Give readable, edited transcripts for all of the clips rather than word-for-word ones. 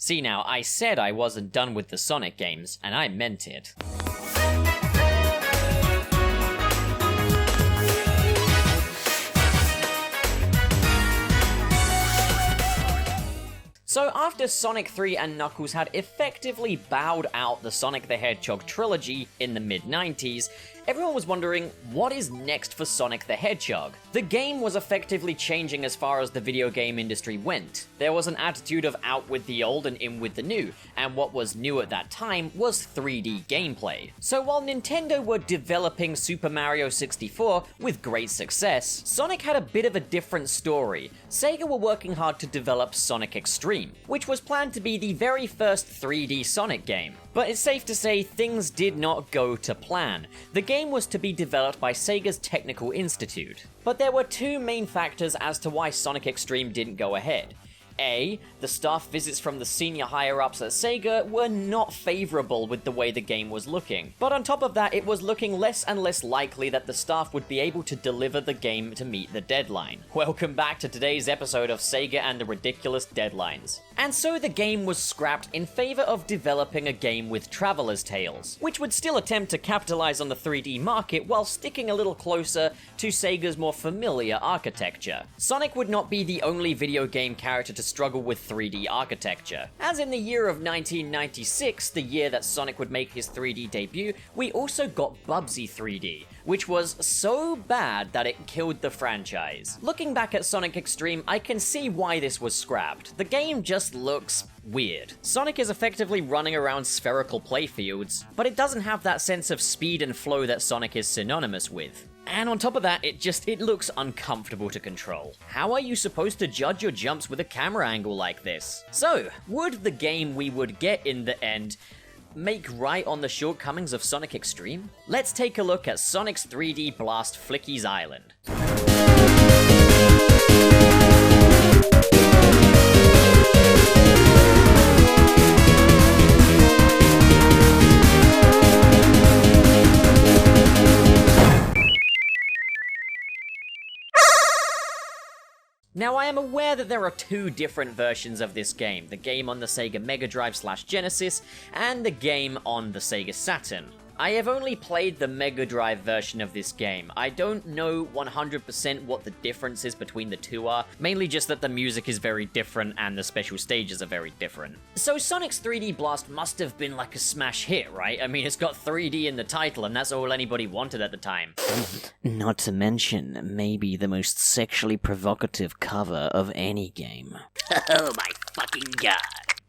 See now, I said I wasn't done with the Sonic games, and I meant it. So after Sonic 3 and Knuckles had effectively bowed out the Sonic the Hedgehog trilogy in the mid-90s, everyone was wondering, what is next for Sonic the Hedgehog? The game was effectively changing as far as the video game industry went. There was an attitude of out with the old and in with the new, and what was new at that time was 3D gameplay. So while Nintendo were developing Super Mario 64 with great success, Sonic had a bit of a different story. Sega were working hard to develop Sonic Xtreme, which was planned to be the very first 3D Sonic game. But it's safe to say things did not go to plan. The game was to be developed by Sega's Technical Institute. But there were two main factors as to why Sonic Xtreme didn't go ahead. A, the staff visits from the senior higher-ups at Sega were not favourable with the way the game was looking. But on top of that, it was looking less and less likely that the staff would be able to deliver the game to meet the deadline. Welcome back to today's episode of Sega and the Ridiculous Deadlines. And so the game was scrapped in favour of developing a game with Traveller's Tales, which would still attempt to capitalise on the 3D market while sticking a little closer to Sega's more familiar architecture. Sonic would not be the only video game character to struggle with 3D architecture. As in the year of 1996, the year that Sonic would make his 3D debut, we also got Bubsy 3D, which was so bad that it killed the franchise. Looking back at Sonic Xtreme, I can see why this was scrapped. The game just looks weird. Sonic is effectively running around spherical playfields, but it doesn't have that sense of speed and flow that Sonic is synonymous with. And on top of that, it looks uncomfortable to control. How are you supposed to judge your jumps with a camera angle like this? So, would the game we would get in the end make right on the shortcomings of Sonic Xtreme? Let's take a look at Sonic's 3D Blast Flicky's Island. Now, I am aware that there are two different versions of this game, the game on the Sega Mega Drive / Genesis, and the game on the Sega Saturn. I have only played the Mega Drive version of this game. I don't know 100% what the differences between the two are, mainly just that the music is very different and the special stages are very different. So Sonic's 3D Blast must have been like a smash hit, right? I mean, it's got 3D in the title, and that's all anybody wanted at the time. Not to mention, maybe the most sexually provocative cover of any game. Oh my fucking god.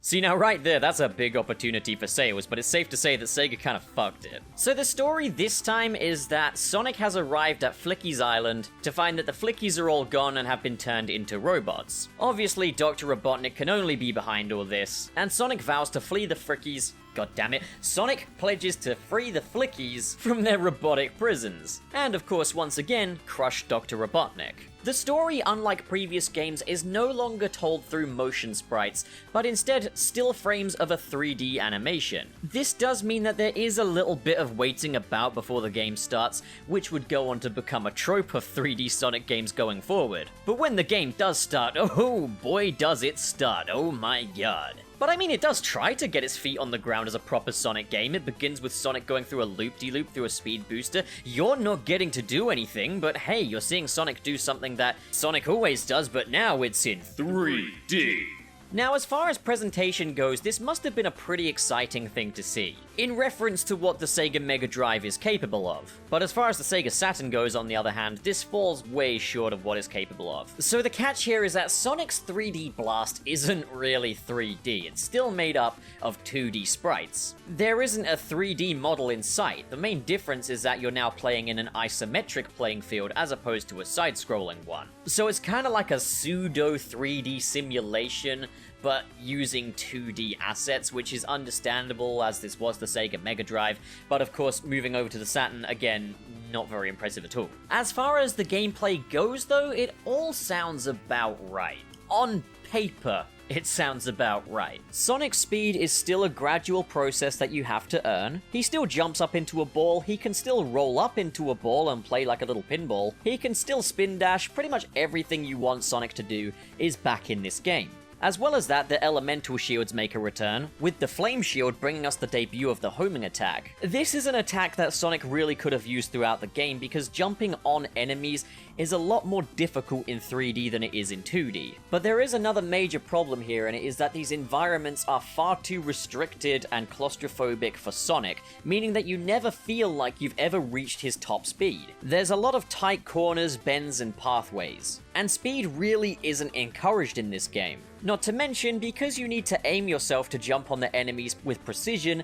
See, now right there, that's a big opportunity for sales, but it's safe to say that Sega kind of fucked it. So the story this time is that Sonic has arrived at Flicky's Island to find that the Flickies are all gone and have been turned into robots. Obviously, Dr. Robotnik can only be behind all this, and Sonic vows to flee the Flickies. God damn it. Sonic pledges to free the Flickies from their robotic prisons. And of course, once again, crush Dr. Robotnik. The story, unlike previous games, is no longer told through motion sprites, but instead still frames of a 3D animation. This does mean that there is a little bit of waiting about before the game starts, which would go on to become a trope of 3D Sonic games going forward. But when the game does start, oh boy does it start, oh my god. But I mean, it does try to get its feet on the ground as a proper Sonic game. It begins with Sonic going through a loop-de-loop through a speed booster. You're not getting to do anything, but hey, you're seeing Sonic do something that Sonic always does, but now it's in 3D. Now, as far as presentation goes, this must have been a pretty exciting thing to see, in reference to what the Sega Mega Drive is capable of. But as far as the Sega Saturn goes, on the other hand, this falls way short of what it's capable of. So the catch here is that Sonic's 3D Blast isn't really 3D, it's still made up of 2D sprites. There isn't a 3D model in sight. The main difference is that you're now playing in an isometric playing field as opposed to a side-scrolling one. So it's kind of like a pseudo 3D simulation, but using 2D assets, which is understandable as this was the Sega Mega Drive, but of course, moving over to the Saturn, again, not very impressive at all. As far as the gameplay goes though, it all sounds about right. On paper, it sounds about right. Sonic's speed is still a gradual process that you have to earn. He still jumps up into a ball, he can still roll up into a ball and play like a little pinball, he can still spin dash, pretty much everything you want Sonic to do is back in this game. As well as that, the elemental shields make a return, with the flame shield bringing us the debut of the homing attack. This is an attack that Sonic really could have used throughout the game because jumping on enemies is a lot more difficult in 3D than it is in 2D. But there is another major problem here, and it is that these environments are far too restricted and claustrophobic for Sonic, meaning that you never feel like you've ever reached his top speed. There's a lot of tight corners, bends, and pathways, and speed really isn't encouraged in this game. Not to mention, because you need to aim yourself to jump on the enemies with precision,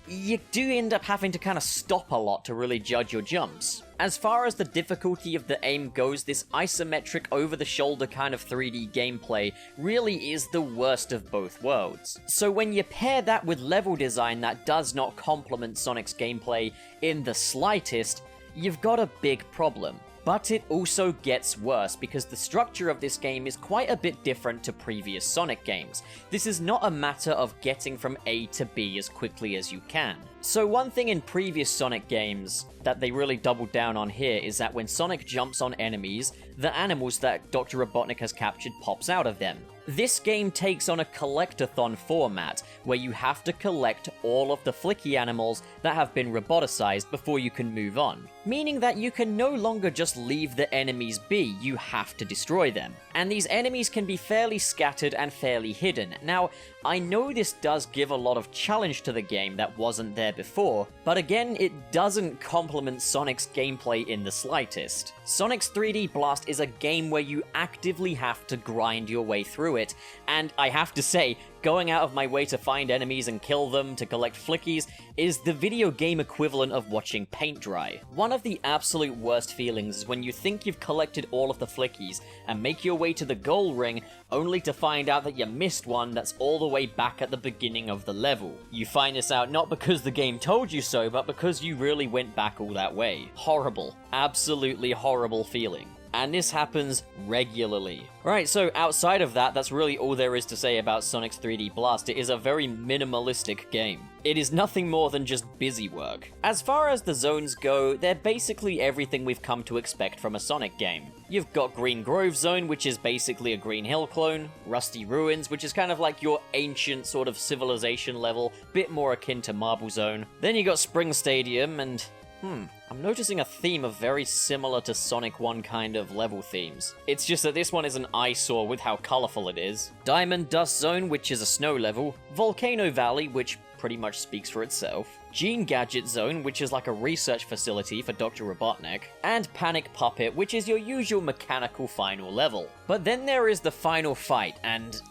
you do end up having to kind of stop a lot to really judge your jumps. As far as the difficulty of the aim goes, this isometric over-the-shoulder kind of 3D gameplay really is the worst of both worlds. So when you pair that with level design that does not complement Sonic's gameplay in the slightest, you've got a big problem. But it also gets worse because the structure of this game is quite a bit different to previous Sonic games. This is not a matter of getting from A to B as quickly as you can. So one thing in previous Sonic games that they really doubled down on here is that when Sonic jumps on enemies, the animals that Dr. Robotnik has captured pops out of them. This game takes on a collectathon format, where you have to collect all of the flicky animals that have been roboticized before you can move on. Meaning that you can no longer just leave the enemies be, you have to destroy them. And these enemies can be fairly scattered and fairly hidden. Now, I know this does give a lot of challenge to the game that wasn't there before, but again, it doesn't complement Sonic's gameplay in the slightest. Sonic's 3D Blast is a game where you actively have to grind your way through it, and I have to say, going out of my way to find enemies and kill them to collect flickies is the video game equivalent of watching paint dry. One of the absolute worst feelings is when you think you've collected all of the flickies and make your way to the goal ring only to find out that you missed one that's all the way back at the beginning of the level. You find this out not because the game told you so, but because you really went back all that way. Horrible. Absolutely horrible feeling. And this happens regularly. Right, so outside of that, that's really all there is to say about Sonic's 3D Blast. It is a very minimalistic game. It is nothing more than just busy work. As far as the zones go, they're basically everything we've come to expect from a Sonic game. You've got Green Grove Zone, which is basically a Green Hill clone, Rusty Ruins, which is kind of like your ancient sort of civilization level, bit more akin to Marble Zone. Then you got Spring Stadium, and I'm noticing a theme of very similar to Sonic 1 kind of level themes. It's just that this one is an eyesore with how colourful it is. Diamond Dust Zone, which is a snow level. Volcano Valley, which pretty much speaks for itself. Gene Gadget Zone, which is like a research facility for Dr. Robotnik. And Panic Puppet, which is your usual mechanical final level. But then there is the final fight, and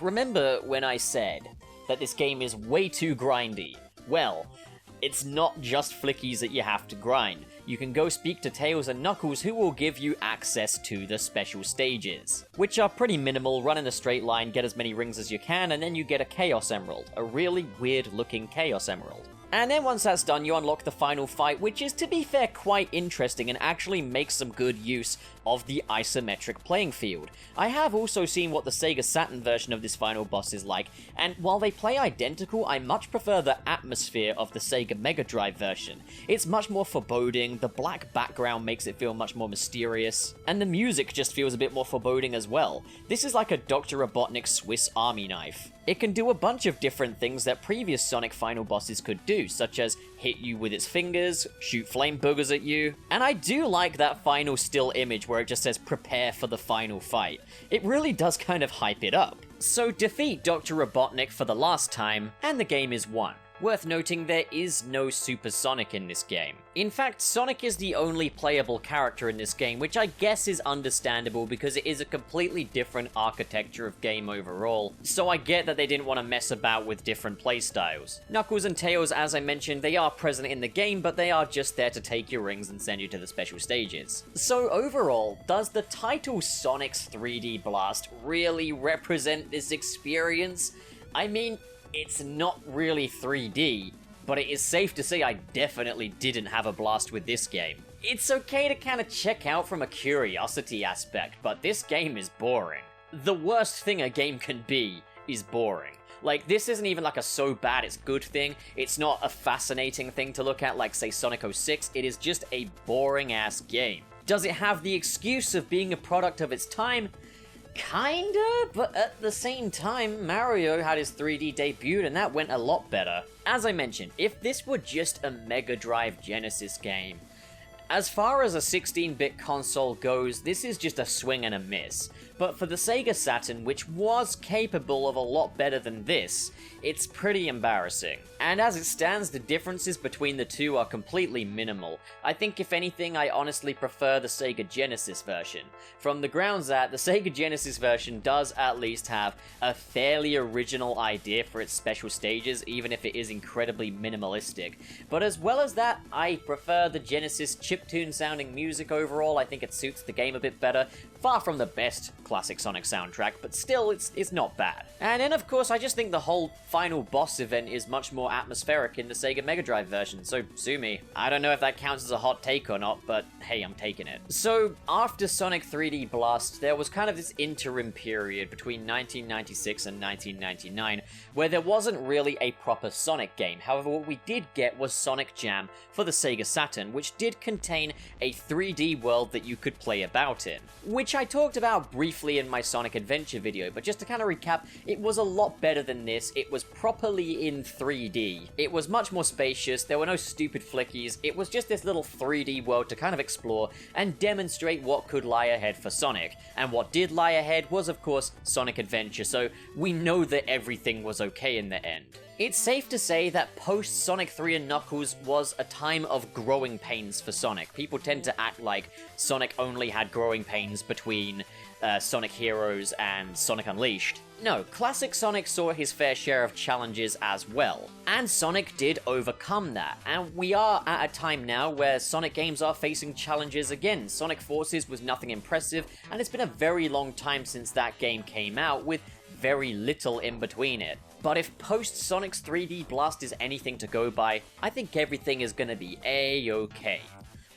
remember when I said that this game is way too grindy? Well, it's not just flickies that you have to grind. You can go speak to Tails and Knuckles, who will give you access to the special stages, which are pretty minimal. Run in a straight line, get as many rings as you can, and then you get a Chaos Emerald, a really weird looking Chaos Emerald. And then once that's done, you unlock the final fight, which is, to be fair, quite interesting and actually makes some good use of the isometric playing field. I have also seen what the Sega Saturn version of this final boss is like, and while they play identical, I much prefer the atmosphere of the Sega Mega Drive version. It's much more foreboding, the black background makes it feel much more mysterious, and the music just feels a bit more foreboding as well. This is like a Dr. Robotnik Swiss Army knife. It can do a bunch of different things that previous Sonic final bosses could do, such as hit you with its fingers, shoot flame boogers at you, and I do like that final still image where it just says prepare for the final fight. It really does kind of hype it up. So defeat Dr. Robotnik for the last time, and the game is won. Worth noting, there is no Super Sonic in this game. In fact, Sonic is the only playable character in this game, which I guess is understandable because it is a completely different architecture of game overall, so I get that they didn't want to mess about with different playstyles. Knuckles and Tails, as I mentioned, they are present in the game, but they are just there to take your rings and send you to the special stages. So overall, does the title Sonic's 3D Blast really represent this experience? I mean, it's not really 3D, but it is safe to say I definitely didn't have a blast with this game. It's okay to kind of check out from a curiosity aspect, but this game is boring. The worst thing a game can be is boring. Like, this isn't even like a so bad it's good thing. It's not a fascinating thing to look at like, say, Sonic 06. It is just a boring-ass game. Does it have the excuse of being a product of its time? Kinda, but at the same time, Mario had his 3D debut and that went a lot better. As I mentioned, if this were just a Mega Drive Genesis game, as far as a 16-bit console goes, this is just a swing and a miss. But for the Sega Saturn, which was capable of a lot better than this, it's pretty embarrassing. And as it stands, the differences between the two are completely minimal. I think if anything, I honestly prefer the Sega Genesis version. From the grounds that, the Sega Genesis version does at least have a fairly original idea for its special stages, even if it is incredibly minimalistic. But as well as that, I prefer the Genesis chiptune sounding music overall. I think it suits the game a bit better. Far from the best classic Sonic soundtrack, but still, it's not bad. And then, of course, I just think the whole final boss event is much more atmospheric in the Sega Mega Drive version, so sue me. I don't know if that counts as a hot take or not, but hey, I'm taking it. So, after Sonic 3D Blast, there was kind of this interim period between 1996 and 1999, where there wasn't really a proper Sonic game. However, what we did get was Sonic Jam for the Sega Saturn, which did contain a 3D world that you could play about in, which I talked about briefly in my Sonic Adventure video, but just to kind of recap, it was a lot better than this. It was properly in 3D. It was much more spacious, there were no stupid flickies, it was just this little 3D world to kind of explore and demonstrate what could lie ahead for Sonic. And what did lie ahead was, of course, Sonic Adventure, so we know that everything was okay in the end. It's safe to say that post-Sonic 3 and Knuckles was a time of growing pains for Sonic. People tend to act like Sonic only had growing pains between Sonic Heroes and Sonic Unleashed. No, classic Sonic saw his fair share of challenges as well, and Sonic did overcome that, and we are at a time now where Sonic games are facing challenges again. Sonic Forces was nothing impressive, and it's been a very long time since that game came out, with very little in between it. But if post-Sonic's 3D Blast is anything to go by, I think everything is gonna be A-okay.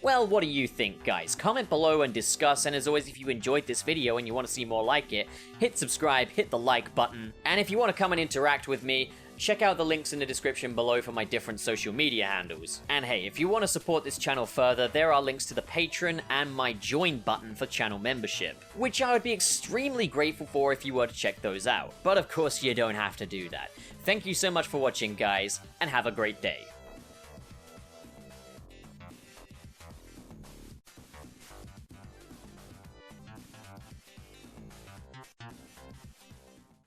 Well, what do you think, guys? Comment below and discuss, and as always, if you enjoyed this video and you want to see more like it, hit subscribe, hit the like button, and if you want to come and interact with me, check out the links in the description below for my different social media handles. And hey, if you want to support this channel further, there are links to the Patreon and my join button for channel membership, which I would be extremely grateful for if you were to check those out. But of course, you don't have to do that. Thank you so much for watching, guys, and have a great day.